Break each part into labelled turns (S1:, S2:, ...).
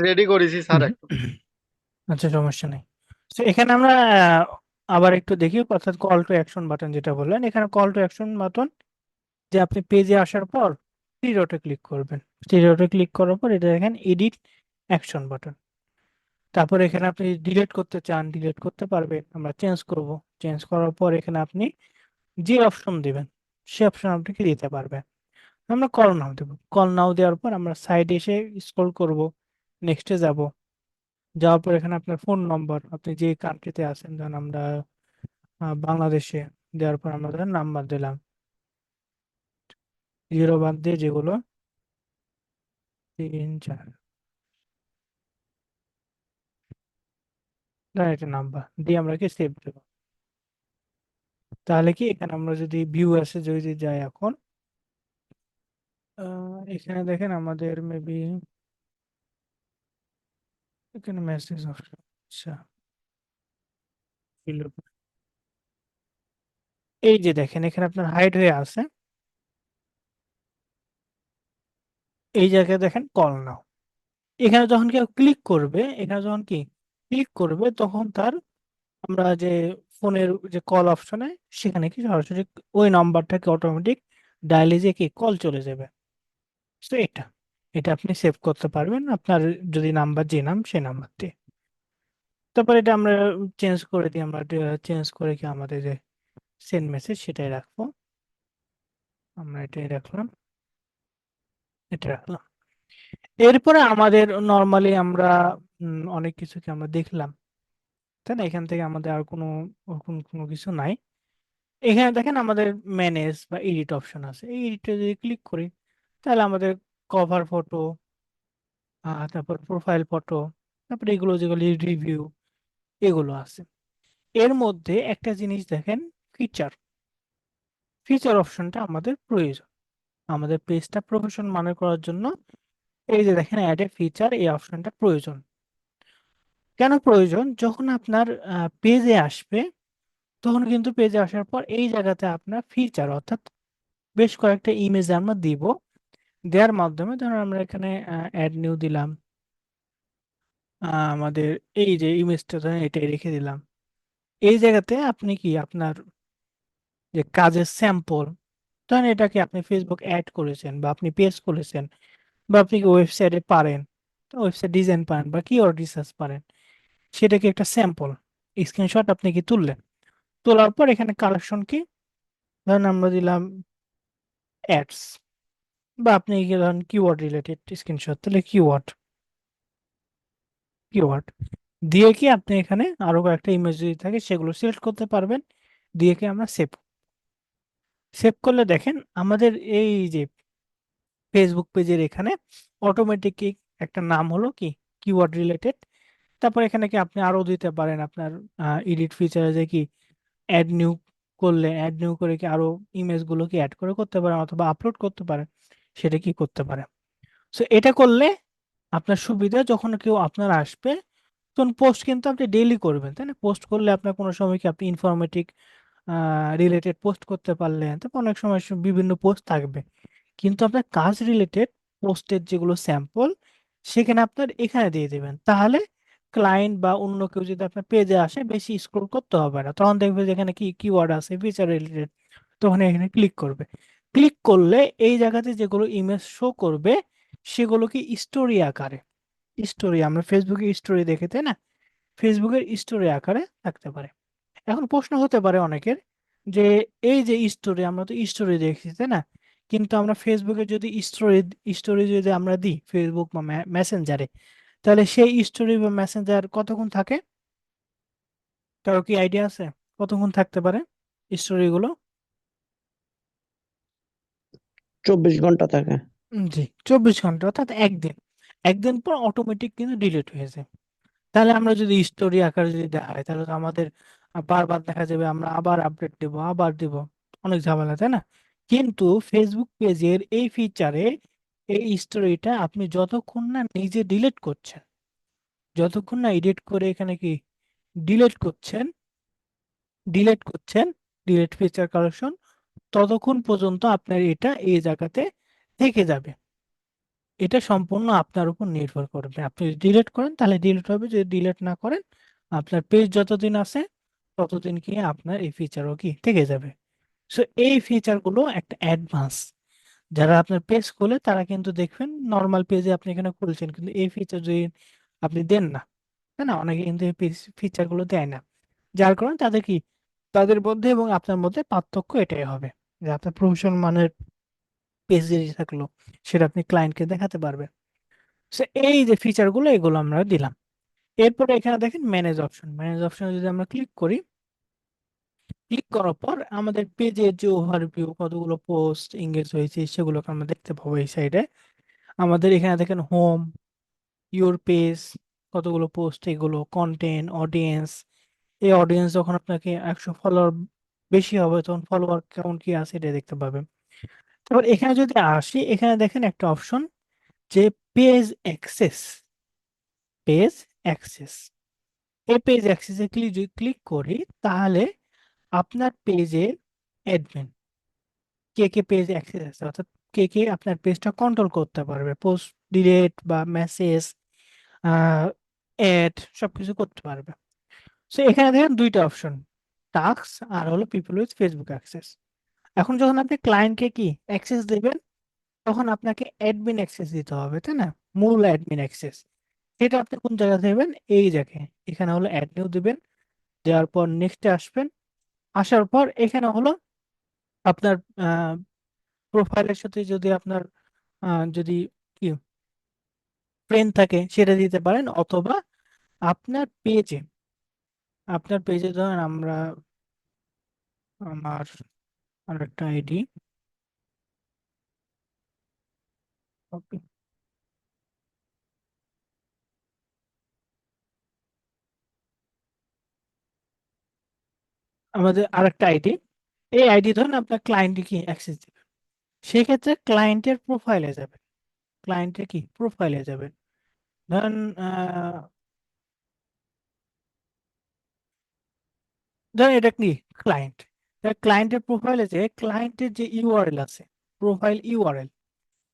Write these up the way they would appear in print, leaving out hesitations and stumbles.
S1: Ready করেছি sir
S2: হুম,
S1: একটু।
S2: আচ্ছা, সমস্যা নেই। তো এখানে আমরা আবার একটু দেখি, অর্থাৎ কল টু অ্যাকশন বাটন যেটা বললেন, এখানে কল টু অ্যাকশন বাটন যে আপনি পেজে আসার পর থ্রি ডটে ক্লিক করবেন। থ্রি ডটে ক্লিক করার পর এটা দেখেন এডিট অ্যাকশন বাটন। তারপর এখানে আপনি ডিলিট করতে চান ডিলিট করতে পারবেন, আমরা চেঞ্জ করব। চেঞ্জ করার পর এখানে আপনি যে অপশন দিবেন সে অপশন আপনাকে দিতে পারবেন। আমরা কল নাও দেব। কল নাও দেওয়ার পর আমরা সাইডে এসে স্ক্রল করব, নেক্সটে যাব। যাওয়ার পর এখানে আপনার ফোন নম্বর, আপনি যে কান্ট্রিতে আছেন, ধরুন আমরা বাংলাদেশে, দেওয়ার পর আমরা ধরেন নাম্বার দিলাম, জিরো বাদ দিয়ে যেগুলো 3 4, ধরেন একটা নাম্বার দিয়ে আমরা কি সেভ দেবো। তাহলে কি এখানে আমরা যদি ভিউ আসে যদি যাই এখন, এখানে দেখেন আমাদের মেবি এখানে মেসেজ অপশন। আচ্ছা, fill up। এই যে দেখেন এখানে আপনার হাইড হয়ে আছে, এই জায়গায় দেখেন কল নাও। এখানে যখন কেউ ক্লিক করবে, এখানে যখন কি ক্লিক করবে তখন তার, আমরা যে ফোনের যে কল অপশনে, সেখানে কি সরাসরি ওই নাম্বারটাকে অটোমেটিক ডায়ালে যে কি কল চলে যাবে। তো এটা এটা আপনি সেভ করতে পারবেন আপনার, যদি নাম্বার যে নাম সেই নাম্বার দিয়ে। তারপর এটা আমরা চেঞ্জ করে দিই, আমরা চেঞ্জ করে কি আমাদের যে সেন্ড মেসেজ সেটাই রাখবো। আমরা এটাই রাখলাম, এটা রাখলাম। এরপরে আমাদের নর্মালি আমরা অনেক কিছুকে আমরা দেখলাম, তাই না? এখান থেকে আমাদের আর কোনো ওরকম কোনো কিছু নাই। এখানে দেখেন আমাদের ম্যানেজ বা এডিট অপশন আছে, এই এডিটে যদি ক্লিক করি তাহলে আমাদের কভার ফটো, তারপর প্রোফাইল ফটো, তারপর এগুলো যেগুলো রিভিউ, এগুলো আছে। এর মধ্যে একটা জিনিস দেখেন, ফিচার। ফিচার অপশনটা আমাদের প্রয়োজন, আমাদের পেজটা প্রফেশনাল মানে করার জন্য। এই যে দেখেন অ্যাড এ ফিচার, এই অপশনটা প্রয়োজন। কেন প্রয়োজন? যখন আপনার পেজে আসবে, তখন কিন্তু পেজে আসার পর এই জায়গাতে আপনার ফিচার, অর্থাৎ বেশ কয়েকটা ইমেজ আমরা দিব। দেওয়ার মাধ্যমে ধরুন আমরা এখানে অ্যাড নিউ দিলাম, আমাদের এই যে ইমেজটা ধরেন এটাই রেখে দিলাম। এই জায়গাতে আপনি কি আপনার যে কাজের স্যাম্পল, ধরেন এটাকে আপনি ফেসবুক অ্যাড করেছেন বা আপনি পেজ করেছেন বা আপনি কি ওয়েবসাইটে পারেন, ওয়েবসাইট ডিজাইন পারেন বা কিওয়ার্ড রিসার্চ পারেন, সেটাকে একটা স্যাম্পল স্ক্রিনশট আপনি কি তুললেন। তোলার পর এখানে কালেকশন কি, ধরেন আমরা দিলাম অ্যাডস, বা আপনি কি ধরেন কিওয়ার্ড রিলেটেড স্ক্রিনশট, তাহলে কিওয়ার্ড, কিওয়ার্ড দিয়ে কি আপনি এখানে আরো কয়েকটা ইমেজ যদি থাকে সেগুলো সিলেক্ট করতে পারবেন। দিয়ে কি আমরা সেভ, সেভ করলে দেখেন আমাদের এই যে ফেসবুক পেজের এখানে অটোমেটিক একটা নাম হলো কি কিওয়ার্ড রিলেটেড। তারপর এখানে কি আপনি আরো দিতে পারেন আপনার এডিট ফিচারে যে কি অ্যাড নিউ করলে, অ্যাড নিউ করে কি আরো ইমেজ গুলো কি অ্যাড করে করতে পারেন অথবা আপলোড করতে পারেন, সেটা কি করতে পারেন। সো এটা করলে আপনার সুবিধা, যখন কেউ আপনার আসবে তখন পোস্ট কিন্তু আপনি ডেইলি করবেন, তাই না? পোস্ট করলে আপনার কোনো সময় কি আপনি ইনফরমেটিভ রিলেটেড পোস্ট করতে পারলেন, তারপর অনেক সময় বিভিন্ন পোস্ট থাকবে, কিন্তু আপনার কাজ রিলেটেড পোস্টের যেগুলো স্যাম্পল, সেখানে আপনার এখানে দিয়ে দেবেন। তাহলে ক্লায়েন্ট বা অন্য কেউ যদি আপনার পেজে আসে বেশি স্ক্রল করতে হবে না, তখন দেখবে যে এখানে কি কিওয়ার্ড আছে ফিচার রিলেটেড, তখন এখানে ক্লিক করবে। ক্লিক করলে এই জায়গাতে যেগুলো ইমেজ শো করবে সেগুলো কি স্টোরি আকারে, স্টোরি আমরা ফেসবুকে স্টোরি দেখে, তাই না? ফেসবুকের স্টোরি আকারে থাকতে পারে। এখন প্রশ্ন হতে পারে অনেকের যে এই যে স্টোরি, আমরা তো স্টোরি দেখছি, তাই না? কিন্তু আমরা ফেসবুকে যদি স্টোরি, স্টোরি যদি আমরা দিই ফেসবুক বা মেসেঞ্জারে, তাহলে সেই স্টোরি বা মেসেঞ্জার কতক্ষণ থাকে? কারো কি আইডিয়া আছে কতক্ষণ থাকতে পারে স্টোরি গুলো?
S3: 24 ঘন্টা থাকে।
S2: জি, 24 ঘন্টা, অর্থাৎ একদিন। একদিন পর অটোমেটিক কিন্তু ডিলিট হয়ে যায়। তাহলে আমরা যদি স্টোরি আকারে যদি দেখাই তাহলে তো আমাদের বারবার দেখা যাবে, আমরা আবার আপডেট দেব আবার দেব, অনেক ঝামেলা, তাই না? কিন্তু ফেসবুক পেজের এই ফিচারে এই স্টোরিটা আপনি যতক্ষণ না নিজে ডিলিট করছেন, যতক্ষণ না এডিট করে এখানে কি ডিলিট করছেন, ডিলিট করছেন, ডিলিট ফিচার কালেকশন, ততক্ষণ পর্যন্ত আপনার এটা এই জায়গাতে থেকে যাবে। এটা সম্পূর্ণ আপনার উপর নির্ভর করবে। আপনি যদি ডিলিট করেন তাহলে ডিলিট হবে, যদি ডিলিট না করেন আপনার পেজ যতদিন আছে ততদিন কি আপনার এই ফিচারও কি থেকে যাবে। সো এই ফিচারগুলো একটা অ্যাডভান্স, যারা আপনার পেজ খোলে তারা কিন্তু দেখবেন নর্মাল পেজে আপনি এখানে খুলছেন কিন্তু এই ফিচার যদি আপনি দেন না, তাই না, অনেকে কিন্তু এই ফিচার গুলো দেয় না, যার কারণে তাদের কি, তাদের মধ্যে এবং আপনার মধ্যে পার্থক্য এটাই হবে যে আপনার প্রফেশনাল মানের পেজ যদি থাকলো সেটা আপনি ক্লায়েন্টকে দেখাতে পারবেন। সো এই যে ফিচার গুলো এগুলো আমরা দিলাম। এরপরে এখানে দেখেন ম্যানেজ অপশন, ম্যানেজ অপশনে যদি আমরা ক্লিক করি, ক্লিক করার পর আমাদের পেজের যে ওভারভিউ কতগুলো পোস্ট এঙ্গেজ হয়েছে সেগুলোকে আমরা দেখতে পাবো এই সাইডে। আমাদের এখানে দেখেন হোম, ইউর পেজ, কতগুলো পোস্ট, এগুলো কন্টেন্ট, অডিয়েন্স, এই অডিয়েন্স যখন আপনাকে 100 ফলোয়ার বেশি হবে তখন ফলোয়ার কাউন্ট কি আছে এটা দেখতে পাবেন। তারপর এখানে যদি আসি, এখানে দেখেন একটা অপশন যে পেজ অ্যাক্সেস, পেজ অ্যাক্সেস, এই পেজ অ্যাক্সেসে যদি ক্লিক করি তাহলে আপনার পেজের অ্যাডমিন কে কে পেজ অ্যাক্সেস আছে, অর্থাৎ কে কে আপনার পেজটা কন্ট্রোল করতে পারবে, পোস্ট ডিলেট বা মেসেজ, অ্যাড সবকিছু করতে পারবে। সো এখানে দেখেন দুইটা অপশন, টাস্ক আর হলো পিপল উইথ ফেসবুক অ্যাক্সেস। এখন যখন আপনি ক্লায়েন্টকে কি অ্যাক্সেস দেবেন তখন আপনাকে অ্যাডমিন অ্যাক্সেস দিতে হবে, তাই না, মূল অ্যাডমিন অ্যাক্সেস। এটা আপনি কোন জায়গায় দেবেন, এই জায়গায় এখানে হলো অ্যাড নিউ দিবেন, দেওয়ার পর নেক্সটে আসবেন, আসার পর এখানে হলো আপনার প্রোফাইলের সাথে যদি আপনার যদি কি ফ্রেন্ড থাকে সেটা দিতে পারেন, অথবা আপনার পেজে, আপনার পেজে ধরেন আমরা, আমার আরেকটা আইডি, আমাদের আরেকটা আইডি, এই আইডি ধরেন আপনার ক্লায়েন্টে কি অ্যাক্সেস দিবে, সেক্ষেত্রে ক্লায়েন্টের প্রোফাইলে যাবে, ক্লায়েন্টের কি প্রোফাইলে যাবেন, ধরেন ধরেন এটা কি ক্লায়েন্ট, ক্লায়েন্টের প্রোফাইলে যে ক্লায়েন্টের যে ইউআরএল আছে, প্রোফাইল ইউআরএল,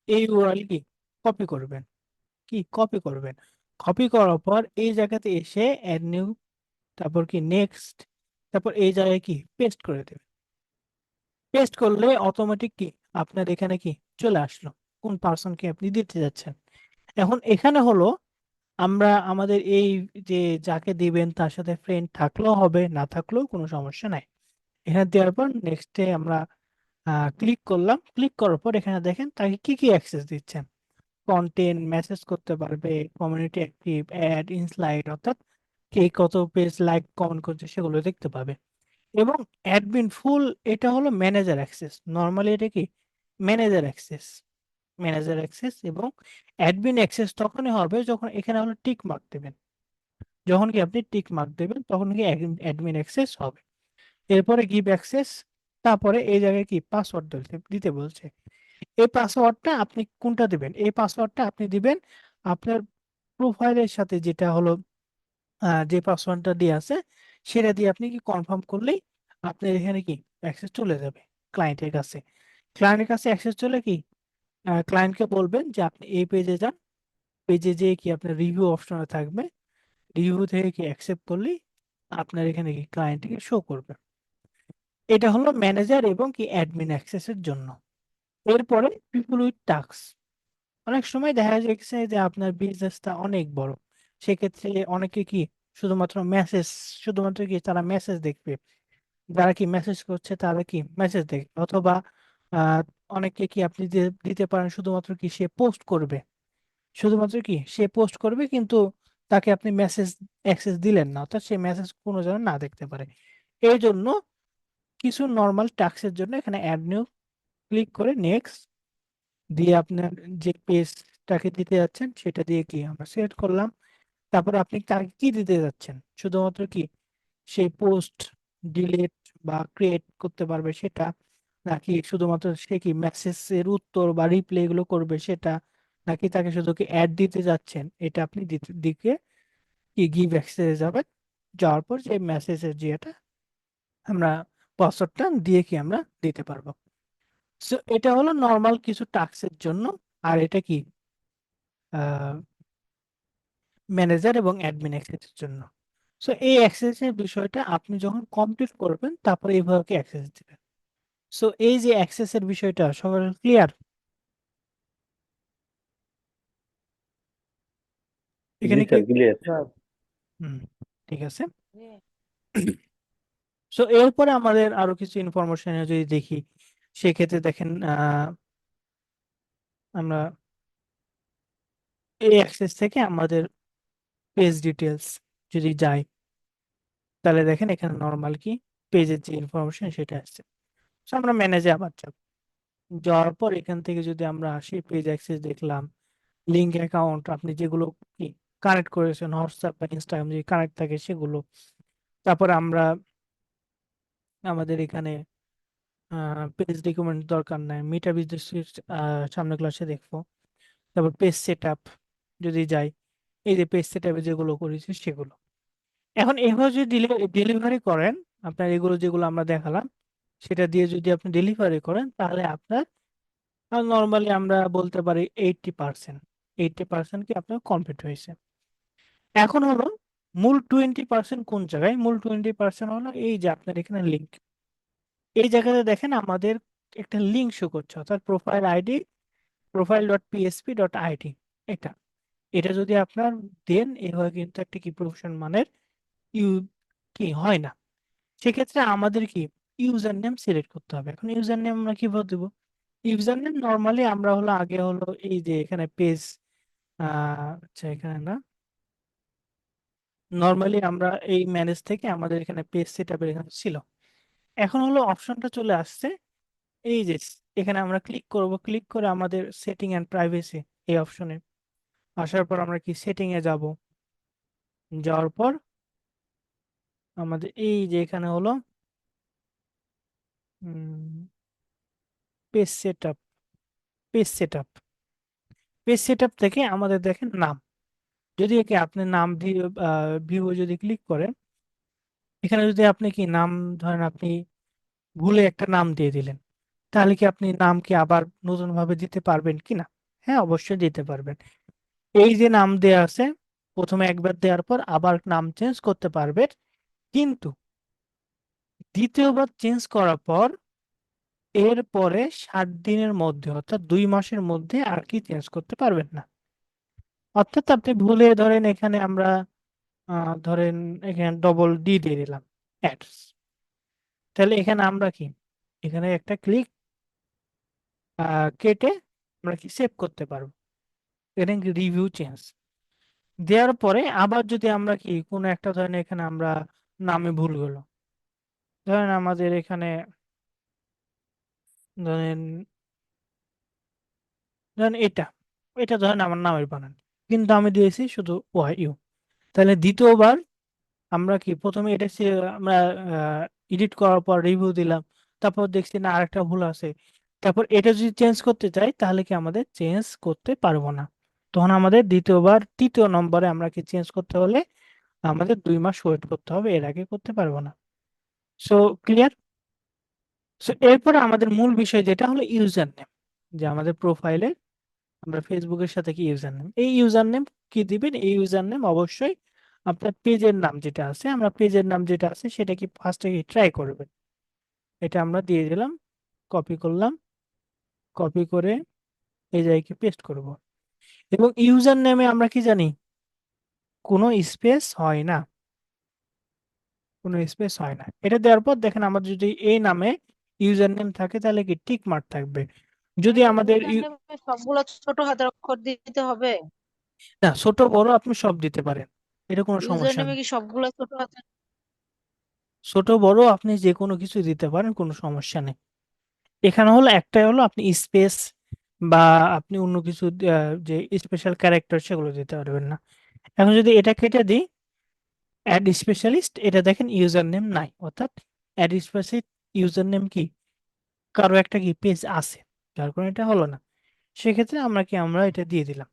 S2: এই ইউআরএল কি কপি করবেন, কি কপি করবেন, কপি করার পর এই জায়গাতে এসে অ্যাড নিউ, তারপর কি নেক্সট, তারপর এই জায়গায় কি পেস্ট করে দেবেন। পেস্ট করলে অটোমেটিক কি আপনার এখানে কি চলে আসলো কোন পার্সনকে আপনি দিতে যাচ্ছেন। এখন এখানে হলো আমরা আমাদের এই যে যাকে দিবেন তার সাথে ফ্রেন্ড থাকলেও হবে, না থাকলেও কোনো সমস্যা নাই। এখানে দেওয়ার পর নেক্সটে আমরা ক্লিক করলাম, ক্লিক করার পর এখানে দেখেন তাকে কি কি অ্যাক্সেস দিচ্ছেন, কন্টেন্ট মেসেজ করতে পারবে, কমিউনিটি অ্যাক্টিভ, অ্যাড ইনস্লাইড, অর্থাৎ কে কত পেজ লাইক কমেন্ট করছে সেগুলো দেখতে পাবে। এবং অ্যাডমিন ফুল, এটা হলো ম্যানেজার অ্যাক্সেস, নর্মালি এটা কি ম্যানেজার অ্যাক্সেস, ম্যানেজার অ্যাক্সেস। এবং অ্যাডমিন অ্যাক্সেস তখনই হবে যখন এখানে হলো টিক মার্ক দেবেন, যখন কি আপনি টিক মার্ক দেবেন তখন কি অ্যাডমিন অ্যাক্সেস হবে। এরপরে গিভ অ্যাক্সেস, তারপরে এই জায়গায় কি পাসওয়ার্ড দিতে দিতে বলছে, এই পাসওয়ার্ডটা আপনি কোনটা দিবেন, এই পাসওয়ার্ডটা আপনি দিবেন আপনার প্রোফাইলের সাথে যেটা হলো যে পাসওয়ার্ডটা দিয়ে আছে সেটা দিয়ে আপনি কি কনফার্ম করলেই আপনার এখানে কি অ্যাক্সেস চলে যাবে ক্লায়েন্টের কাছে। ক্লায়েন্টের কাছে অ্যাক্সেস চলে কি ক্লায়েন্টকে বলবেন যে আপনি এই পেজে যান, পেজে যেয়ে কি আপনার রিভিউ অপশনে থাকবে, রিভিউ থেকে কি অ্যাকসেপ্ট করলেই আপনার এখানে কি ক্লায়েন্টকে শো করবে। এটা হলো ম্যানেজার এবং কি অ্যাডমিন অ্যাক্সেসের জন্য। এরপরে পিপল উইথ টাস্ক, অনেক সময় দেখা যাচ্ছে যে আপনার বিজনেসটা অনেক বড়, সেক্ষেত্রে অনেকে কি শুধুমাত্র মেসেজ, শুধুমাত্র কি তারা মেসেজ দেখবে, যারা কি মেসেজ করছে তারা কি মেসেজ দেখবে, অথবা আহ অনেককে কি আপনি দিতে পারেন শুধুমাত্র কি সে পোস্ট করবে, শুধুমাত্র কি সে পোস্ট করবে কিন্তু তাকে আপনি মেসেজ অ্যাক্সেস দিলেন না, অর্থাৎ সে মেসেজ কোনো যেন না দেখতে পারে। এই জন্য কিছু নর্মাল টাস্কের জন্য এখানে অ্যাড নিউ ক্লিক করে নেক্সট দিয়ে আপনার যে পেজটাকে দিতে যাচ্ছেন সেটা দিয়ে কি আমরা সিলেক্ট করলাম। তারপর আপনি তাকে কি দিতে যাচ্ছেন, শুধুমাত্র কি সেই পোস্ট ডিলিট বা ক্রিয়েট করতে পারবে সেটা, নাকি শুধুমাত্র সে কি মেসেজের উত্তর বা রিপ্লে এগুলো করবে সেটা, নাকি তাকে শুধু কি অ্যাড দিতে যাচ্ছেন, এটা আপনি দিকে কি গিভ অ্যাক্সেসে যাবেন, যাওয়ার পর যে মেসেজের যে এটা আমরা পাসওয়ার্ডটা দিয়ে কি আমরা দিতে পারবো। সো এটা হলো নর্মাল কিছু টাস্কের জন্য। আর এটা কি ম্যানেজার এবং অ্যাডমিন অ্যাক্সেসের জন্য। সো এই অ্যাক্সেসের বিষয়টা আপনি যখন কমপ্লিট করবেন তারপরে এইভাবে অ্যাক্সেস দিবেন। সো এই যে অ্যাক্সেসের বিষয়টা সবার ক্লিয়ার?
S1: জি
S2: এখানে কি
S1: স্যার, ক্লিয়ার।
S2: হুম, ঠিক আছে। সো এরপরে আমাদের আরো কিছু ইনফরমেশন যদি দেখি, সেক্ষেত্রে দেখেন আমরা এই অ্যাক্সেস থেকে আমাদের পেজ ডিটেলস যদি যাই, তাহলে দেখেন এখানে নর্মাল কি পেজের যে ইনফরমেশন সেটা আসছে। So আমরা ম্যানেজে আবার যাব, যাওয়ার পর এখান থেকে যদি আমরা আসি, পেজ অ্যাক্সেস দেখলাম, লিঙ্ক অ্যাকাউন্ট আপনি যেগুলো কি কানেক্ট করেছেন হোয়াটসঅ্যাপ বা ইনস্টাগ্রাম যদি কানেক্ট থাকে সেগুলো। তারপর আমরা আমাদের এখানে পেজ ডকুমেন্ট দরকার নাই, মিটা বিজনেস সামনে ক্লাসে দেখবো। তারপর পেজ সেট আপ যদি যাই, এই যে পেজ সেট আপে যেগুলো করেছি সেগুলো। এখন এইভাবে যদি ডেলিভারি করেন, আপনার এগুলো যেগুলো আমরা দেখালাম সেটা দিয়ে যদি আপনি ডেলিভারি করেন, তাহলে আপনার নর্মালি আমরা বলতে পারি 80%, 80% কি আপনার কমপ্লিট হয়েছে। এখন হলো মূল 20% কোন জায়গায়? মূল 20% হলো এই যে আপনার এখানে লিঙ্ক, এই জায়গাতে দেখেন আমাদের একটা লিঙ্ক শো করছে, অর্থাৎ প্রোফাইল আইডি profile.php.id। এটা এটা যদি আপনার দেন, এভাবে কিন্তু একটা কি প্রফেশন মানের ইউ কি হয় না। সেক্ষেত্রে আমাদের কি ইউজার নেম সিলেক্ট করতে হবে। এখন ইউজার নেম আমরা কিভাবে দেবো? ইউজার নেম নর্মালি আমরা হলো আগে হলো এই যে এখানে পেজ, আচ্ছা এখানে না, নর্মালি আমরা এই ম্যানেজ থেকে আমাদের এখানে পেজ সেট আপের এখানে ছিল। এখন হলো অপশনটা চলে আসছে এই যে এখানে আমরা ক্লিক করব, ক্লিক করে আমাদের সেটিং এন্ড প্রাইভেসি এই অপশনে আসার পর আমরা কি সেটিং এ যাব, যাওয়ার পর আমাদের এই যে এখানে হলো page set up, page set up, page set up থেকে আমাদের দেখেন নাম, যদি একে আপনি নাম দিয়ে ভিউ যদি ক্লিক করেন, এখানে যদি আপনি কি নাম ধরেন আপনি ভুলে একটা নাম দিয়ে দিলেন, তাহলে কি আপনি নামকে আবার নতুন ভাবে দিতে পারবেন কি না? হ্যাঁ, অবশ্যই দিতে পারবেন। এই যে নাম দেয়া আছে, প্রথমে একবার দেওয়ার পর আবার নাম চেঞ্জ করতে পারবেন, কিন্তু দ্বিতীয়বার চেঞ্জ করার পর এরপরে 7 দিনের মধ্যে অর্থাৎ 2 মাসের মধ্যে আর কি চেঞ্জ করতে পারবেন না। অর্থাৎ আপনি ভুলে ধরেন এখানে আমরা ধরেন এখানে ডবল ডি দিয়ে দিলাম অ্যাডস, তাহলে এখানে আমরা কি এখানে একটা ক্লিক কেটে আমরা কি সেভ করতে পারবো। এটা রিভিউ চেঞ্জ দেওয়ার পরে আবার যদি আমরা কি কোনো একটা ধরেন এখানে আমরা নামে ভুল হলো, ধরেন আমাদের এখানে ধরেন ধরেন এটা, এটা ধরেন আমার নামের বানান, কিন্তু আমি দিয়েছি শুধু ওয়াই ইউ। তাহলে দ্বিতীয়বার আমরা কি প্রথমে এটা আমরা এডিট করার পর রিভিউ দিলাম, তারপর দেখছি না আরেকটা ভুল আছে, তারপর এটা যদি চেঞ্জ করতে চাই তাহলে কি আমাদের চেঞ্জ করতে পারবো না। তখন আমাদের দ্বিতীয়বার তৃতীয় নম্বরে আমরা কি চেঞ্জ করতে হলে আমাদের 2 মাস ওয়েট করতে হবে, এর আগে করতে পারবো না। So clear? সো এরপরে আমাদের মূল বিষয় যেটা হলো ইউজার নেম, যে আমাদের প্রোফাইলে আমরা ফেসবুকের সাথে কি ইউজার নেম, এই ইউজার নেম কি দিবেন? এই ইউজার নেম অবশ্যই আপনার পেজের নাম যেটা আছে, আমরা পেজের নাম যেটা আছে সেটা কি ফার্স্টে কি ট্রাই করবেন, এটা আমরা দিয়ে দিলাম, কপি করলাম, কপি করে এই জায়গায় পেস্ট করব। এবং ইউজার নেমে আমরা কি জানি, কোনো স্পেস হয় না, কোনো স্পেস হয় না। এটা দেওয়ার পর দেখেন আমাদের যদি এই নামে ইউজার নেম থাকে তাহলে কি টিক মার্ক থাকবে। যদি আমাদের
S4: ইউজার নেমে সবগুলো ছোট হাতের অক্ষর দিতে হবে?
S2: না, ছোট বড় আপনি সব দিতে পারেন, এটা কোনো
S4: ইউজার
S2: সমস্যা
S4: নেমে
S2: নেই।
S4: কি সবগুলো ছোট হাতের?
S2: ছোট বড় আপনি যে কোনো কিছু দিতে পারেন, কোনো সমস্যা নেই। এখানে হলো একটাই হলো আপনি স্পেস বা আপনি অন্য কিছু যে স্পেশাল ক্যারেক্টার সেগুলো দিতে পারবেন না। এখন যদি এটা কেটে দিই অ্যাড স্পেশালিস্ট, এটা দেখেন ইউজার নেম নাই, অর্থাৎ অ্যাড স্পেশালিস্ট ইউজার নেম কি কারো একটা কি পেজ আছে, যার কারণে এটা হলো না। সেক্ষেত্রে আমরা এটা দিয়ে দিলাম।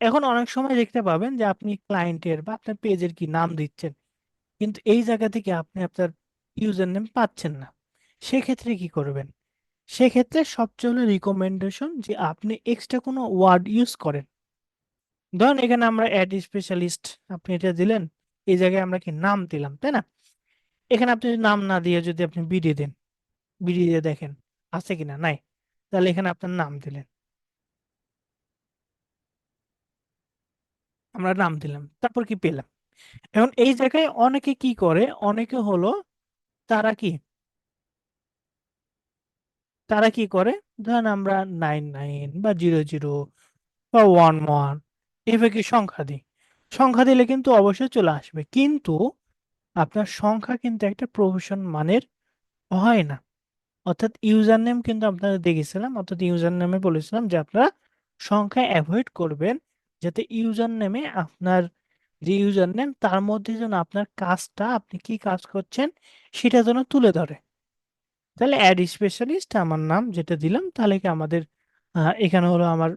S2: এখন অনেক সময় দেখতে পাবেন যে আপনি ক্লায়েন্টের বা আপনার পেজের কি নাম দিচ্ছেন, কিন্তু এই জায়গা থেকে আপনি আপনার ইউজার নেম পাচ্ছেন না। সেক্ষেত্রে কি করবেন? সেক্ষেত্রে সবচেয়ে হলো রিকমেন্ডেশন যে আপনি এক্সট্রা কোনো ওয়ার্ড ইউজ করেন। ধরুন এখানে আমরা অ্যাড স্পেশালিস্ট, আপনি এটা দিলেন, এই জায়গায় আমরা কি নাম দিলাম, তাই না? এখানে আপনি যদি নাম না দিয়ে যদি আপনি বিডি দেন, বিডি দিয়ে দেখেন আছে কিনা, নাই, তাহলে এখানে আপনার নাম দিলেন, আমরা নাম দিলাম, তারপর কি পেলাম। এখন এই জায়গায় অনেকে কি করে, অনেকে হলো তারা কি, তারা কি করে, ধরেন আমরা 99 বা 00 বা 11 এভাবে কি সংখ্যা দিই, সংখ্যা দিলে কিন্তু অবশ্যই চলে আসবে, কিন্তু আপনার সংখ্যা কিন্তু একটা প্রফেশন মানের হয় না। অর্থাৎ ইউজার নেম কিন্তু আপনারা দেখেছিলাম, অর্থাৎ ইউজার নেমে বলেছিলাম যে আপনারা সংখ্যা অ্যাভয়েড করবেন, যাতে ইউজার নেমে আপনার যে ইউজার নেম তার মধ্যে যেন আপনার কাজটা, আপনি কি কাজ করছেন সেটা যেন তুলে ধরে। তাহলে অ্যাড স্পেশালিস্ট আমার নাম যেটা দিলাম, তাহলে কি আমাদের এখানে হলো আমার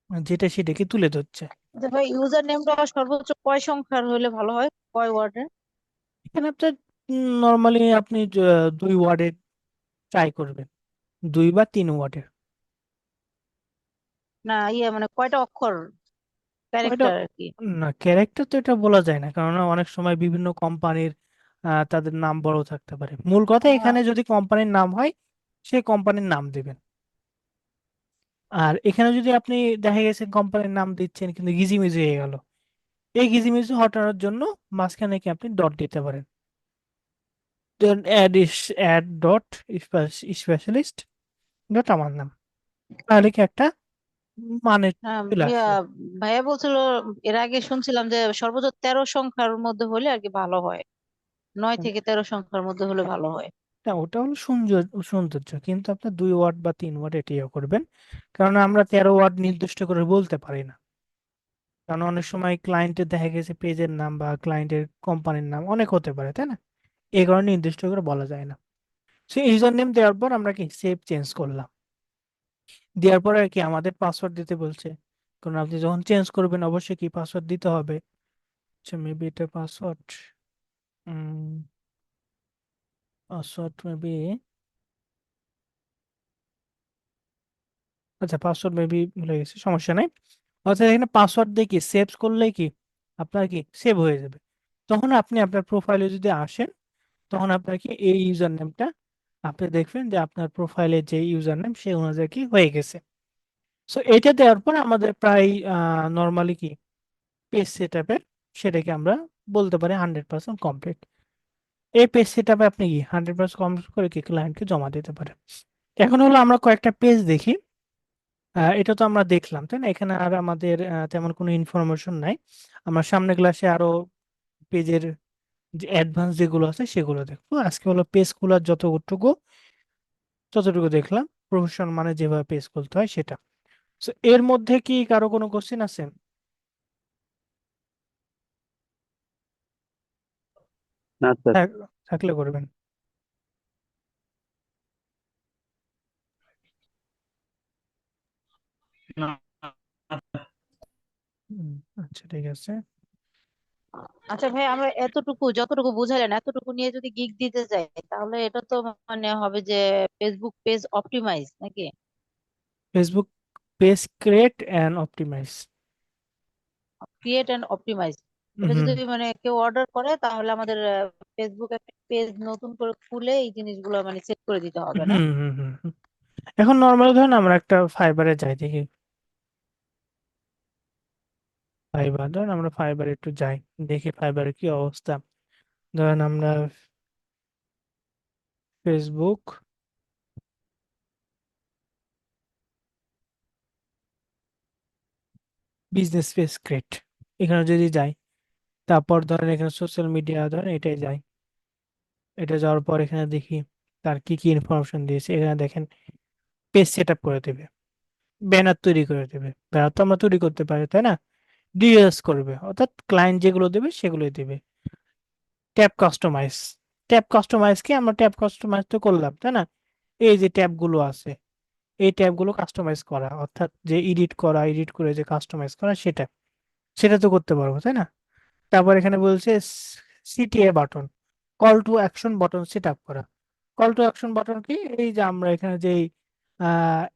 S2: যেটা সেটাকে তুলে ধরছে।
S4: আচ্ছা ভাই, ইউজার নেমটা সর্বোচ্চ কয় সংখ্যার হলে ভালো হয়, কয় ওয়ার্ডের?
S2: এখানে আপনার নর্মালি আপনি 2 ওয়ার্ডের ট্রাই করবেন, 2 বা 3 ওয়ার্ডের।
S4: না ইয়ে মানে কয়টা অক্ষর,
S2: ওইটা
S4: ক্যারেক্টার আর কি।
S2: না, ক্যারেক্টার তো এটা বলা যায় না, কারণ অনেক সময় বিভিন্ন কোম্পানির তাদের নাম বড় থাকতে পারে। মূল কথা
S4: আহ,
S2: এখানে যদি কোম্পানির নাম হয়, সেই কোম্পানির নাম দিবেন। আর এখানে যদি আপনি দেখা গেছে কোম্পানির নাম দিচ্ছেন কিন্তু গিজিমিজি হয়ে গেল, এই গিজিমিজি হটানোর জন্য মাঝখানে কি আপনি ডট দিতে পারেন, অ্যাড ডট স্পেশালিস্ট ডট আমার নাম, তাহলে কি একটা মানে
S4: হ্যাঁ,
S2: চলে আসলো।
S4: ভাইয়া বলছিল, এর আগে শুনছিলাম যে সর্বোচ্চ 13 সংখ্যার মধ্যে হলে আর কি ভালো হয়, 9 থেকে 13 সংখ্যার মধ্যে হলে ভালো হয়।
S2: না, ওটা হলো সৌন্দর্য, সৌন্দর্য, কিন্তু আপনার 2 ওয়াট বা 3 ওয়াট এটিও করবেন, কারণ আমরা 13 ওয়াট নির্দিষ্ট করে বলতে পারি না। কারণ অনেক সময় ক্লায়েন্টের দেখা গেছে পেজের নাম বা ক্লায়েন্টের কোম্পানির নাম অনেক হতে পারে, তাই না? এই কারণে নির্দিষ্ট করে বলা যায় না। সো ইউজার নেম দেওয়ার পর আমরা কি সেভ চেঞ্জ করলাম, দেওয়ার পর আর কি আমাদের পাসওয়ার্ড দিতে বলছে, কারণ আপনি যখন চেঞ্জ করবেন অবশ্যই কি পাসওয়ার্ড দিতে হবে। আচ্ছা মেবি এটা পাসওয়ার্ড, পাসওয়ার্ড মেবি, আচ্ছা পাসওয়ার্ড মেবি ভুলে গেছি, সমস্যা নাই। অর্থাৎ এখানে পাসওয়ার্ড দিয়ে কি সেভ করলে কি আপনার কি সেভ হয়ে যাবে। তখন আপনি আপনার প্রোফাইলে যদি আসেন, তখন আপনার কি এই ইউজার নেমটা আপনি দেখবেন যে আপনার প্রোফাইলে যে ইউজার নেম সে অনুযায়ী কি হয়ে গেছে। সো এটা দেওয়ার পর আমাদের প্রায় নর্মালি কি পেজ সেট আপের, সেটাকে আমরা বলতে পারি 100% কমপ্লিট। এই পেজ সেট আপে আপনি কি 100% কমপ্লিট করে কি ক্লায়েন্টকে জমা দিতে পারেন। এখন হলো আমরা কয়েকটা পেজ দেখি। এটা তো আমরা দেখলাম, তাই না? এখানে আর আমাদের তেমন কোনো ইনফরমেশন নাই। আমরা সামনে ক্লাসে আরো পেজের যে অ্যাডভান্স যেগুলো আছে সেগুলো দেখবো। আজকে হলো পেজ খোলার যতটুকু ততটুকু দেখলাম, প্রফেশন মানে যেভাবে পেজ খুলতে হয় সেটা। তো এর মধ্যে কি কারো কোনো কোশ্চেন আছে?
S3: না স্যার।
S2: থাক- থাকলে করবেন। হুম, আচ্ছা ঠিক আছে।
S4: আচ্ছা ভাই, আমরা এতটুকু যতটুকু বুঝালেন এতটুকু নিয়ে যদি গিগ দিতে যাই, তাহলে এটা তো মানে হবে যে ফেসবুক পেজ অপটিমাইজ নাকি?
S2: Facebook page create and optimize.
S4: Create and optimize. এটা
S2: হুম
S4: যদি মানে কেউ অর্ডার করে, তাহলে আমাদের ফেসবুক একটা পেজ নতুন করে খুলে এই জিনিসগুলো মানে সেট করে দিতে হবে না?
S2: হুম হুম হুম হুম। এখন নর্মালি ধরুন আমরা একটা ফাইবারে যাই দেখি, ফাইবার ধরুন আমরা ফাইবারে একটু যাই, দেখি ফাইবারের কি অবস্থা। ধরেন আমরা ফেসবুক বিজনেস পেজ ক্রিয়েট, এখানে যদি যাই, তারপর ধরেন এখানে সোশ্যাল মিডিয়া ধরেন এটাই যাই, এটা যাওয়ার পর এখানে দেখি তার কি কি ইনফরমেশন দিয়েছে। এখানে দেখেন পেজ সেট আপ করে দেবে, ব্যানার তৈরি করে দেবে, ব্যানার তো আমরা তৈরি করতে পারি, তাই না? ডিএস করবে, অর্থাৎ ক্লায়েন্ট যেগুলো দেবে সেগুলোই দেবে। ট্যাব কাস্টমাইজ, ট্যাব কাস্টমাইজ কি আমরা ট্যাব কাস্টমাইজ তো করলাম, তাই না? এই যে ট্যাব গুলো আছে, এই ট্যাব গুলো কাস্টমাইজ করা, অর্থাৎ যে এডিট করা, এডিট করে যে কাস্টমাইজ করা, সেটা সেটা তো করতে পারবো, তাই না? তারপর এখানে বলছে CTA button, call to action button set up করা। কল টু অ্যাকশন বাটন কি, এই যে আমরা এখানে যেই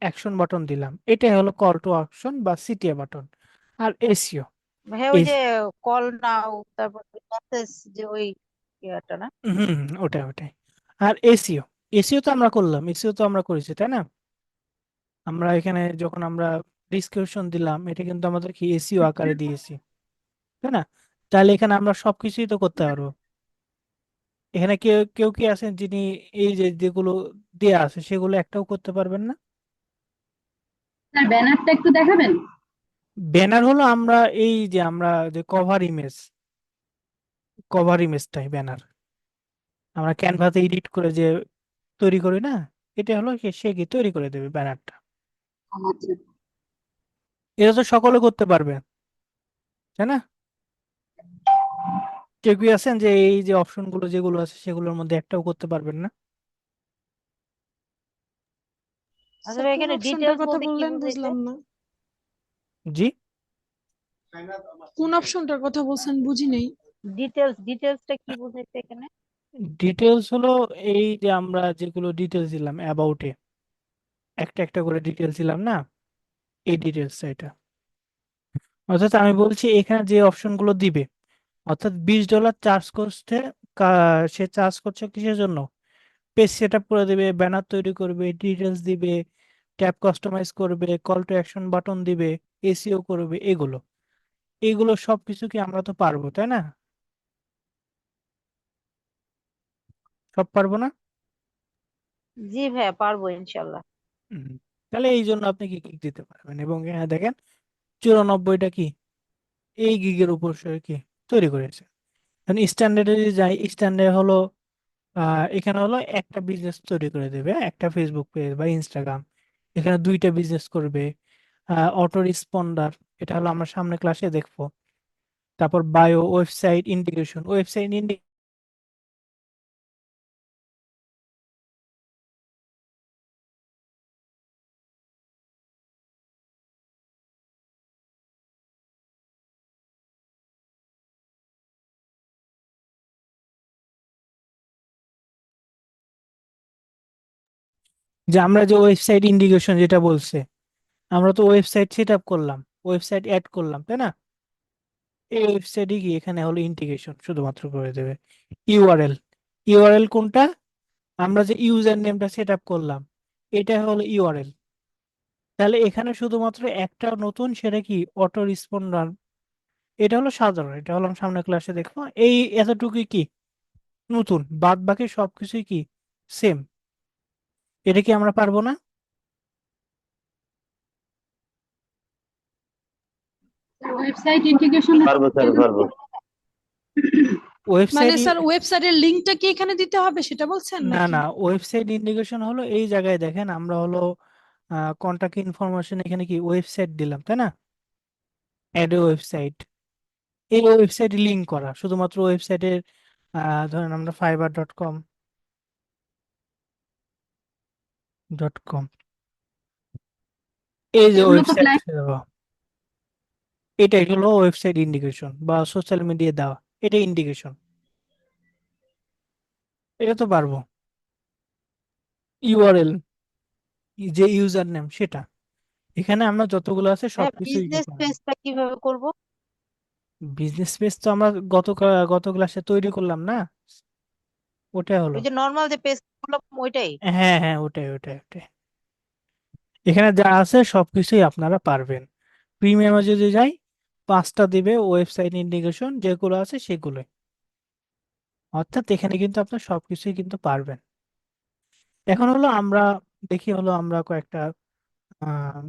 S2: অ্যাকশন বাটন দিলাম, এটাই হলো কল টু অ্যাকশন বা সিটিএ বাটন। আর এসিও।
S4: ভাইয়া ওই যে কল নাও, তারপর মেসেজ, যে ওই ইয়াটা না?
S2: ওটাই ওটাই। আর এসিও, এসিও তো আমরা করলাম, এসিও তো আমরা করেছি তাই না? আমরা এখানে যখন আমরা ডিসক্রিপশন দিলাম, এটা কিন্তু আমাদের কি এসিও আকারে দিয়েছি, তাই না? তাহলে এখানে আমরা সবকিছুই তো করতে পারবো। এখানে কেউ কেউ কি আছেন যিনি এই যে যেগুলো দেয়া আছে সেগুলো একটাও করতে পারবেন না?
S1: স্যার ব্যানারটা একটু দেখাবেন।
S2: ব্যানার হলো আমরা এই যে আমরা যে কভার ইমেজটাই ব্যানার, আমরা ক্যানভাতে এডিট করে যে তৈরি করি না, এটা হলো সে কি তৈরি করে দেবে ব্যানারটা।
S1: আচ্ছা।
S2: এটা তো সকলে করতে পারবে, তাই না? কেউ কি আছেন যে এই যে অপশনগুলো যেগুলো আছে সেগুলোর মধ্যে একটাও করতে পারবেন না?
S4: আচ্ছা
S5: স্যার
S4: ভাই,
S5: কোন
S4: এখানে
S5: অপশনটার
S4: ডিটেলস
S5: কথা
S4: বলতে কি
S5: বললেন
S4: বুঝাইছে?
S5: বুঝলাম না।
S2: জি,
S5: কোন অপশনটার কথা বলছেন বুঝি নেই।
S4: ডিটেলসটা কি বুঝাইছে এখানে?
S2: ডিটেলস হলো এই যে আমরা যেগুলো ডিটেলস দিলাম অ্যাবাউটে, একটা একটা করে ডিটেলস দিলাম না, এই ডিটেলস এটা। অর্থাৎ আমি বলছি এখানে যে অপশনগুলো দিবে, অর্থাৎ $20 চার্জ করছে, সে চার্জ করছে কিসের জন্য? পেজ সেট আপ করে দেবে, ব্যানার তৈরি করবে, ডিটেলস দিবে, ট্যাব কাস্টমাইজ করবে, কল টু অ্যাকশন বাটন দিবে, এসইও করবে, এগুলো এগুলো সবকিছু কি আমরা তো পারবো তাই না? সব পারবো না?
S4: জি ভাইয়া, পারবো ইনশাল্লাহ।
S2: হুম। তাহলে এই জন্য আপনি কি গিগ দিতে পারবেন, এবং এখানে দেখেন 94টা কি এই গিগের উপর সে কি তৈরি করেছে। এখন স্ট্যান্ডার্ডে যদি যাই, স্ট্যান্ডার্ড হলো এখানে হলো একটা বিজনেস তৈরি করে দেবে, একটা ফেসবুক পেজ বা ইনস্টাগ্রাম, এখানে দুইটা বিজনেস করবে। অটো রেসপন্ডার, এটা হলো আমরা সামনে ক্লাসে দেখবো। তারপর বায়ো, ওয়েবসাইট ইন্টিগ্রেশন, ওয়েবসাইট যে আমরা যে ওয়েবসাইট ইন্টিগ্রেশন যেটা বলছে, আমরা তো ওয়েবসাইট সেট আপ করলাম, ওয়েবসাইট অ্যাড করলাম তাই না? এই ওয়েবসাইটে গিয়ে এখানে হলো ইন্টিগ্রেশন শুধুমাত্র করে দেবে। ইউআরএল, ইউআরএল কোনটা? আমরা যে ইউজার নেমটা সেট আপ করলাম, এটা হলো ইউআরএল। তাহলে এখানে শুধুমাত্র একটা নতুন, সেটা কি অটো রেসপন্ডার। এটা হলো সাধারণ, এটা হলো আমরা সামনে ক্লাসে দেখবো। এই এতটুকুই কি নতুন, বাদ বাকি সবকিছুই কি সেম। এটা কি আমরা পারবো না?
S1: ওয়েবসাইট ইন্টিগ্রেশন
S3: পারবো স্যার, পারবো।
S2: ওয়েবসাইট,
S5: মানে স্যার ওয়েবসাইটের লিংকটা কি এখানে দিতে হবে সেটা বলছেন
S2: না
S5: নাকি?
S2: না, ওয়েবসাইট ইন্টিগ্রেশন হলো এই জায়গায় দেখেন আমরা হলো কন্টাক্ট ইনফরমেশন, এখানে কি ওয়েবসাইট দিলাম তাই না? অ্যাড ওয়েবসাইট, এই ওয়েবসাইটে লিংক করা শুধুমাত্র ওয়েবসাইটের, ধরেন আমরা fiverr.com এই যে
S1: এগুলো তো
S2: ওয়েবসাইট,
S1: ক্লায়েন্ট।
S2: এটাই হলো ওয়েবসাইট ইন্ডিকেশন বা সোশ্যাল মিডিয়া দেওয়া, এটা ইন্ডিকেশন, এটা তো পারবো। ইউআরএল, যে ইউজার নেম সেটা, এখানে আমরা যতগুলো আছে
S4: ভাইয়া,
S2: সবকিছুই কি
S4: বিজনেস
S2: পারবো।
S4: পেজটা কিভাবে করব?
S2: বিজনেস পেজ তো আমরা গত ক্লাসে তৈরি করলাম না, ওটা হলো।
S4: ওই যে নর্মাল যে পেজ করলাম ওইটাই?
S2: হ্যাঁ হ্যাঁ, ওটাই ওটাই ওটাই। এখানে যা আছে সবকিছুই আপনারা পারবেন। প্রিমিয়ামে যদি যাই, 5টা দিবে ওয়েবসাইট ইন্টিগ্রেশন যেগুলো আছে সেগুলোই। অর্থাৎ এখানে কিন্তু আপনার সবকিছুই কিন্তু পারবেন। এখন হলো আমরা দেখি হলো আমরা কয়েকটা আহ,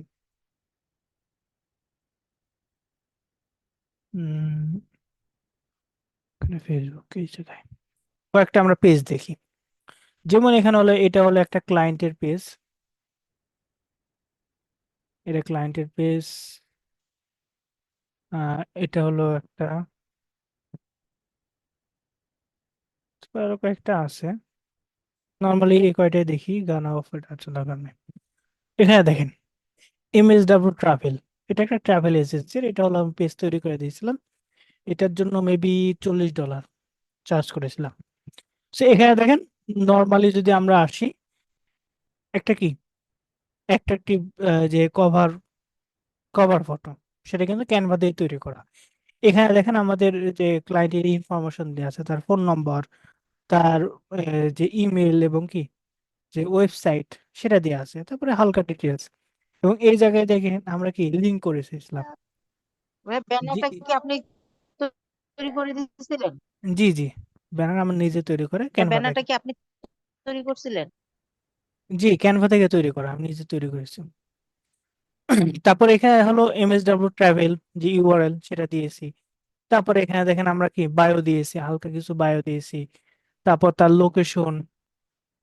S2: ফেসবুক এই জায়গায় কয়েকটা আমরা পেজ দেখি। যেমন এখানে হলো এটা হলো একটা ক্লায়েন্টের পেজ, এটা ক্লায়েন্টের পেজ। এটা হলো একটা, আরো কয়েকটা আছে, নর্মালি এই কয়টাই দেখি, গানা অফার আছে দরকার নেই। এখানে দেখেন MSW ট্রাভেল, এটা একটা ট্রাভেল এজেন্সির, এটা হলো আমি পেজ তৈরি করে দিয়েছিলাম, এটার জন্য মেবি $40 চার্জ করেছিলাম। সো এখানে দেখেন, নর্মালি যদি আমরা আসি, একটা কি অ্যাট্রাকটিভ যে কভার ফটো, সেটা কিন্তু ক্যানভা দিয়ে তৈরি করা। এখানে দেখেন আমাদের যে ক্লায়েন্টের ইনফরমেশন দেওয়া আছে, তার ফোন নম্বর, তার যে ইমেল এবং কি যে ওয়েবসাইট সেটা দেওয়া আছে, তারপরে হালকা ডিটেলস। এবং এই জায়গায় দেখেন আমরা কি লিঙ্ক করে এসেছিলাম।
S4: ভাই
S2: জি
S4: ব্যানারটা কি আপনি তৈরি করে দিয়েছিলেন?
S2: জি জি, ব্যানার আমরা নিজে তৈরি করে
S4: ভাই
S2: ক্যানভা
S4: ব্যানারটা
S2: থেকে।
S4: কি আপনি তৈরি করছিলেন?
S2: জি, ক্যানভা থেকে তৈরি করা, আমি নিজে তৈরি করেছি। তারপর এখানে হলো এমএসডব্লিউ ট্রাভেল যে ইউআরএল সেটা দিয়েছি। তারপরে এখানে দেখেন আমরা কি বায়ো দিয়েছি, হালকা কিছু বায়ো দিয়েছি। তারপর তার লোকেশন,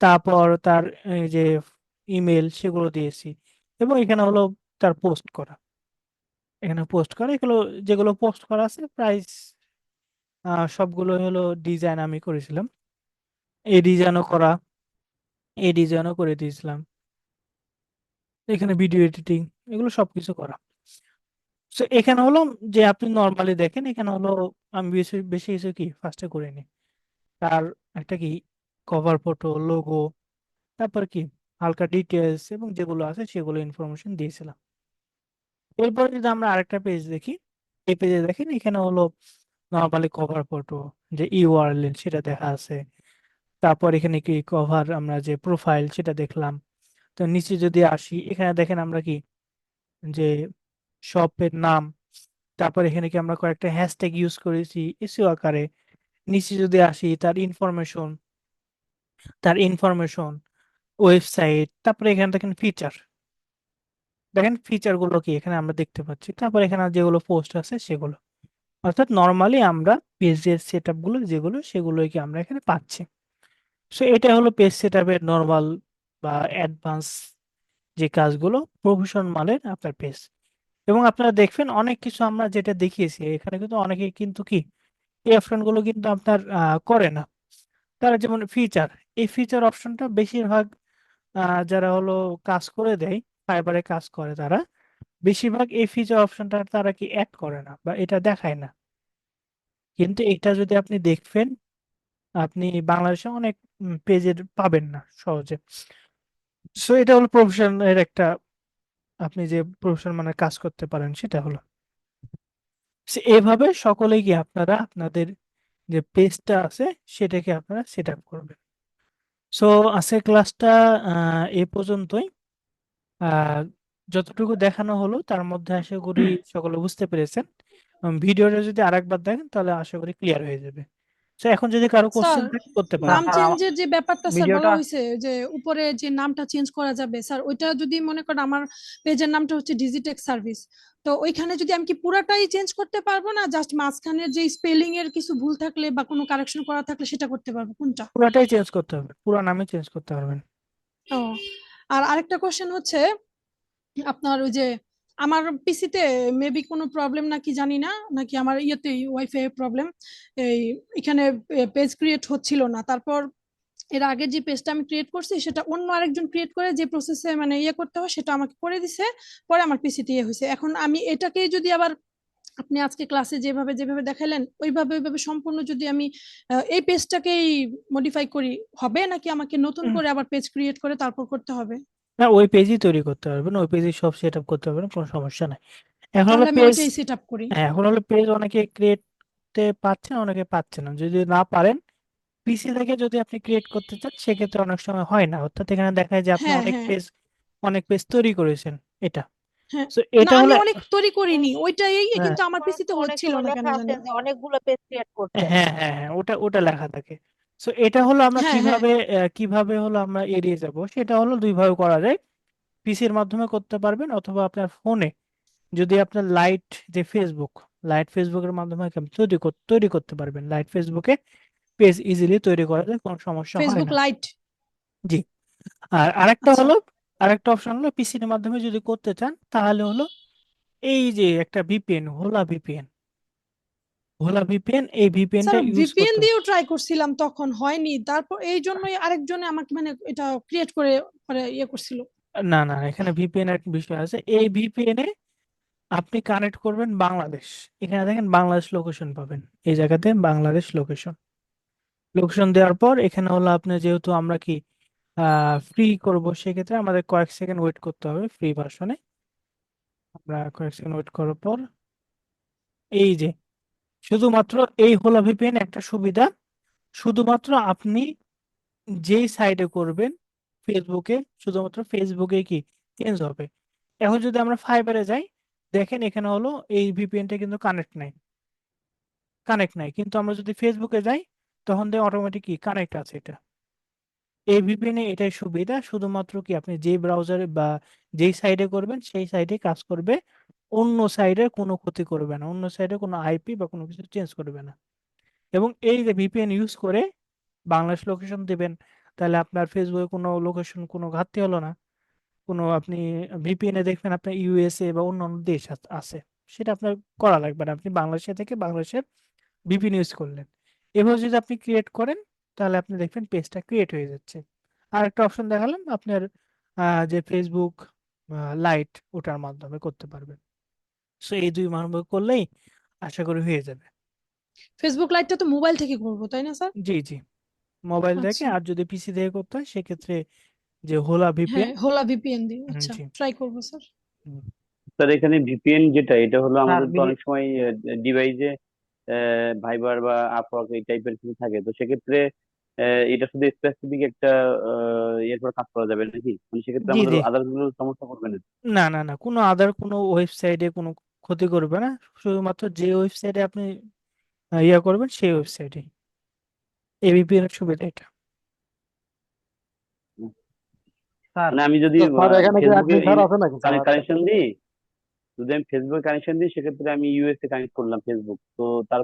S2: তারপর তার এই যে ইমেল সেগুলো দিয়েছি। এবং এখানে হলো তার পোস্ট করা, এখানে পোস্ট করা এগুলো, যেগুলো পোস্ট করা আছে প্রাইস সবগুলো হলো ডিজাইন আমি করেছিলাম। এই ডিজাইনও করা, এই ডিজাইনও করে দিয়েছিলাম। এখানে ভিডিও এডিটিং, এগুলো সবকিছু করা। তো এখানে হলো যে আপনি নর্মালি দেখেন, এখানে হলো আমি বেশি বেশি কিছু কি ফার্স্টে করিনি। তার একটা কি কভার ফটো, লোগো, তারপর কি হালকা ডিটেলস এবং যেগুলো আছে সেগুলো ইনফরমেশন দিয়েছিলাম। এরপরে যদি আমরা আরেকটা পেজ দেখি, এই পেজে দেখেন এখানে হলো নর্মালি কভার ফটো, যে ইউআরএল সেটা দেখা আছে। তারপর এখানে কি কভার আমরা যে প্রোফাইল সেটা দেখলাম। তো নিচে যদি আসি, এখানে দেখেন আমরা কি যে শপের নাম, তারপর এখানে কি আমরা কয়েকটা হ্যাশট্যাগ ইউজ করেছি এসইও আকারে। নিচে যদি আসি তার ইনফরমেশন ওয়েবসাইট, তারপরে এখানে দেখেন ফিচার, দেখেন ফিচার গুলো কি এখানে আমরা দেখতে পাচ্ছি। তারপর এখানে যেগুলো পোস্ট আছে সেগুলো, অর্থাৎ নর্মালি আমরা পেজের সেট আপ গুলো যেগুলো সেগুলোই কি আমরা এখানে পাচ্ছি। সো এটা হলো পেজ সেট আপের নর্মাল বা অ্যাডভান্স যে কাজগুলো, প্রফেশনাল মানের আপনার পেজ। এবং আপনারা দেখবেন অনেক কিছু আমরা যেটা দেখিয়েছি এখানে কিন্তু অনেকে কিন্তু কি এই অপশন গুলো কিন্তু আপনার করে না। তারা যেমন ফিচার, এই ফিচার অপশনটা বেশিরভাগ যারা হলো কাজ করে দেয়, ফাইবারে কাজ করে তারা বেশিরভাগ এই ফিচার অপশনটা তারা কি অ্যাড করে না বা এটা দেখায় না। কিন্তু এটা যদি আপনি দেখবেন, আপনি বাংলাদেশে অনেক পেজের পাবেন না সহজে। সো এটা হলো প্রফেশনের একটা, আপনি যে প্রফেশন মানে কাজ করতে পারেন সেটা হলো। So, এভাবে সকলেই কি আপনারা আপনাদের যে পেজটা আছে সেটাকে আপনারা সেট আপ করবেন। সো আজকের ক্লাসটা এ পর্যন্তই। আহ যতটুকু দেখানো হলো তার মধ্যে আশা করি সকলে বুঝতে পেরেছেন। ভিডিওটা যদি আরেকবার দেখেন তাহলে আশা করি ক্লিয়ার হয়ে যাবে। তো এখন যদি কারো
S5: স্যার
S2: কোশ্চেন থাকে করতে
S5: নাম
S2: পারেন।
S5: চেঞ্জের যে ব্যাপারটা স্যার বলা
S3: ভিডিওটা
S5: হয়েছে যে উপরে যে নামটা চেঞ্জ করা যাবে স্যার, ওইটা যদি মনে করেন আমার পেজের নামটা হচ্ছে ডিজিটেক সার্ভিস, তো ওইখানে যদি আমি কি পুরাটাই চেঞ্জ করতে পারবো, না জাস্ট মাঝখানের যে স্পেলিং এর কিছু ভুল থাকলে বা কোনো কারেকশন করা থাকলে সেটা করতে পারবো, কোনটা?
S2: পুরাটাই চেঞ্জ করতে হবে, পুরো নামে চেঞ্জ করতে পারবেন।
S5: ও, আর আরেকটা কোশ্চেন হচ্ছে আপনার ওই যে আমার পিসিতে মেবি কোনো প্রবলেম নাকি জানি না, নাকি আমার ইয়েতে ওয়াইফাই প্রবলেম, এই এখানে পেজ ক্রিয়েট হচ্ছিল না। তারপর এর আগে যে পেজটা আমি ক্রিয়েট করছি সেটা অন্য আরেকজন ক্রিয়েট করে যে প্রসেসে মানে ইয়ে করতে হয় সেটা আমাকে করে দিছে, পরে আমার পিসিতে ইয়ে হয়েছে। এখন আমি এটাকে যদি আবার আপনি আজকে ক্লাসে যেভাবে যেভাবে দেখালেন ওইভাবে ওইভাবে সম্পূর্ণ যদি আমি এই পেজটাকেই মডিফাই করি, হবে নাকি আমাকে নতুন
S2: হুম।
S5: করে আবার পেজ ক্রিয়েট করে তারপর করতে হবে?
S2: না, ওই পেজই তৈরি করতে পারবেন, ওই পেজই সব সেট আপ করতে পারবেন, কোনো সমস্যা নাই। এখন হলো
S5: তাহলে আমি
S2: পেজ,
S5: ওইটাই সেট আপ করি।
S2: এখন হলো পেজ অনেকে ক্রিয়েট করতে পারছেন, অনেকে পাচ্ছে না। যদি না পারেন, পিসি থেকে যদি আপনি ক্রিয়েট করতে চান সেক্ষেত্রে অনেক সময় হয় না, অর্থাৎ এখানে দেখায় যে আপনি
S5: হ্যাঁ
S2: অনেক
S5: হ্যাঁ
S2: পেজ, অনেক পেজ তৈরি করেছেন এটা।
S5: হ্যাঁ।
S2: তো
S5: না
S2: এটা
S5: আমি
S2: হলো,
S5: অনেক তৈরি করিনি ওইটাই,
S2: হ্যাঁ
S5: কিন্তু আমার
S4: করার
S5: পিসিতে
S4: তো অনেক
S5: হচ্ছিল
S4: সময়
S5: না কেন
S4: লেখা আছে
S5: জানি।
S4: যে অনেকগুলো পেজ ক্রিয়েট করছেন।
S2: হ্যাঁ হ্যাঁ হ্যাঁ, ওটা ওটা লেখা থাকে। তো এটা হলো আমরা
S5: হ্যাঁ হ্যাঁ
S2: কিভাবে কিভাবে হলো আমরা এড়িয়ে যাব, সেটা হলো দুইভাবে করা যায়। পিসির মাধ্যমে করতে পারবেন, অথবা আপনার ফোনে যদি আপনার লাইট যে ফেসবুক, লাইট ফেসবুকের মাধ্যমে আপনি তৈরি করতে পারবেন। লাইট ফেসবুকে পেজ ইজিলি তৈরি করা যায়, কোনো সমস্যা হয়
S5: ফেসবুক
S2: না।
S5: লাইট।
S2: জি। আর আরেকটা
S5: আচ্ছা
S2: হলো, আরেকটা অপশন হলো পিসির মাধ্যমে যদি করতে চান তাহলে হলো এই যে একটা ভিপিএন, হোলা ভিপিএন, এই
S5: স্যার,
S2: ভিপিএনটা ইউজ
S5: ভিপিএন
S2: করতে হবে।
S5: দিয়েও ট্রাই করছিলাম তখন হয়নি, তারপর এই জন্যই আরেকজনে আমাকে মানে এটা ক্রিয়েট করে পরে ইয়ে করছিল।
S2: না না, এখানে ভিপিএন এর বিষয় আছে। এই ভিপিএন এ আপনি কানেক্ট করবেন বাংলাদেশ, এখানে দেখেন বাংলাদেশ লোকেশন পাবেন, এই জায়গাতে বাংলাদেশ লোকেশন, লোকেশন দেওয়ার পর এখানে হলো আপনি যেহেতু আমরা কি ফ্রি করব সেক্ষেত্রে আমাদের কয়েক সেকেন্ড ওয়েট করতে হবে ফ্রি ভার্সনে। আমরা কয়েক সেকেন্ড ওয়েট করার পর এই যে শুধুমাত্র এই হলো ভিপিএন একটা সুবিধা, শুধুমাত্র আপনি যেই সাইডে করবেন ফেসবুকে, শুধুমাত্র ফেসবুকে কি চেঞ্জ হবে। এখন যদি আমরা ফাইবারে যাই, দেখেন এখানে হলো এই ভিপিএনটা কিন্তু কানেক্ট নাই, কিন্তু আমরা যদি ফেসবুকে যাই তখন দেখে অটোমেটিক কি কানেক্ট আছে। এটা এই ভিপিএন এ এটাই সুবিধা, শুধুমাত্র কি আপনি যেই ব্রাউজারে বা যেই সাইডে করবেন সেই সাইডে কাজ করবে, অন্য সাইডে কোনো ক্ষতি করবে না, অন্য সাইডে কোনো আইপি বা কোনো কিছু চেঞ্জ করবে না। এবং এই যে ভিপিএন ইউজ করে বাংলাদেশ লোকেশন দিবেন, তাহলে আপনার ফেসবুকে কোনো লোকেশন কোনো ঘাটতি হলো না। কোনো আপনি ভিপিএন এ দেখবেন আপনার ইউএসএ বা অন্যান্য দেশ আছে, সেটা আপনার করা লাগবে না, আপনি বাংলাদেশে থেকে বাংলাদেশের ভিপিএন ইউজ করলেন। এভাবে যদি আপনি ক্রিয়েট করেন তাহলে আপনি দেখবেন পেজটা ক্রিয়েট হয়ে যাচ্ছে। আর একটা অপশন দেখালাম আপনার যে ফেসবুক লাইট, ওটার মাধ্যমে করতে পারবেন। সো এই দুই মাধ্যমে করলেই আশা করি হয়ে যাবে।
S5: ফেসবুক লাইভটা তো মোবাইল থেকে করবো তাই না স্যার?
S2: জি জি, মোবাইল থেকে,
S5: আচ্ছা,
S2: আর যদি পিসি থেকে করতে হয় সেক্ষেত্রে যে হোলা
S5: হ্যাঁ
S2: ভিপিএন।
S5: হোলা ভিপিএন দিয়ে। আচ্ছা,
S2: জি।
S5: ট্রাই করবো স্যার।
S3: স্যার এখানে ভিপিএন যেটা, এটা হলো
S2: স্যার
S3: আমাদের তো অনেক সময় ডিভাইসে ভাইবার বা আপওয়ার্ক এই টাইপের কিছু থাকে, তো সেক্ষেত্রে এটা শুধু স্পেসিফিক একটা এরপর কাজ করা যাবে নাকি? মানে সেক্ষেত্রে
S2: জি
S3: আমাদের
S2: জি,
S3: আদার্স গুলো সমস্যা করবে না?
S2: না না না, কোনো আদার কোনো ওয়েবসাইটে কোনো ক্ষতি করবে না, শুধুমাত্র যে ওয়েবসাইটে আপনি ইয়া করবেন সেই ওয়েবসাইটে এবিপিএন এর সুবিধা এটা।
S6: স্যার
S3: মানে আমি যদি
S6: তো স্যার এখানে কি
S3: ফেসবুকে
S6: অ্যাডমিন স্যার আছে নাকি স্যার?
S3: কানেকশন দিই, যদি আমি ফেসবুকে কানেকশন দিই সেক্ষেত্রে আমি ইউএসএ কানেক্ট করলাম ফেসবুক, তো তার